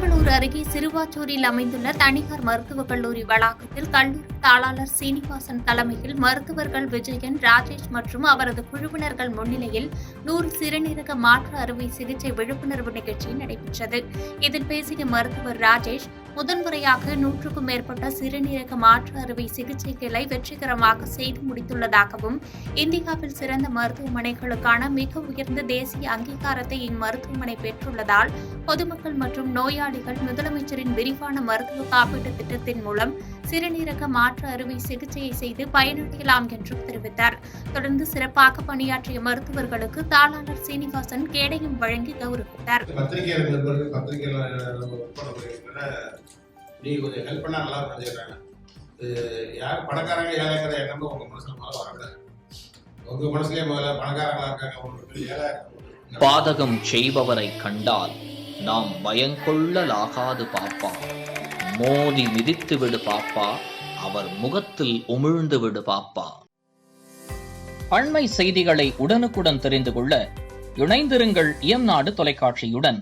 பெரம்பலூர் அருகே சிறுவாச்சூரில் அமைந்துள்ள தனியார் மருத்துவக் கல்லூரி வளாகத்தில் கல்லூரி தாளாளர் சீனிவாசன் தலைமையில் மருத்துவர்கள் விஜயன், ராஜேஷ் மற்றும் அவரது குழுவினர்கள் முன்னிலையில் 100 சிறுநீரக மாற்று அறுவை சிகிச்சை விழிப்புணர்வு நிகழ்ச்சி நடைபெற்றது. இதில் பேசிய மருத்துவர் ராஜேஷ், முதன்முறையாக 100க்கும் மேற்பட்ட சிறுநீரக மாற்று அறுவை சிகிச்சைகளை வெற்றிகரமாக செய்து முடித்துள்ளதாகவும், இந்தியாவில் சிறந்த மருத்துவமனைகளுக்கான மிக உயர்ந்த தேசிய அங்கீகாரத்தை இம்மருத்துவமனை பெற்றுள்ளதால் பொதுமக்கள் மற்றும் நோயாளிகள் முதலமைச்சரின் விரிவான மருத்துவ காப்பீட்டு திட்டத்தின் மூலம் சிறுநீரக மாற்று அறுவை சிகிச்சையை செய்து பயனடையலாம் என்றும் தெரிவித்தார். தொடர்ந்து சிறப்பாக பணியாற்றிய மருத்துவர்களுக்கு தாளாளர் சீனிவாசன் கேடயம் வழங்கி கௌரவித்தார். பாதகம் செய்பவரை கண்டால் நாம் பயங்கொள்ளலாகாது பாப்பா, மோதி மிதித்து விடு பாப்பா, அவர் முகத்தில் உமிழ்ந்து விடு பாப்பா. அண்மை செய்திகளை உடனுக்குடன் தெரிந்து கொள்ள இணைந்திருங்கள் இயம்நாடு தொலைக்காட்சியுடன்.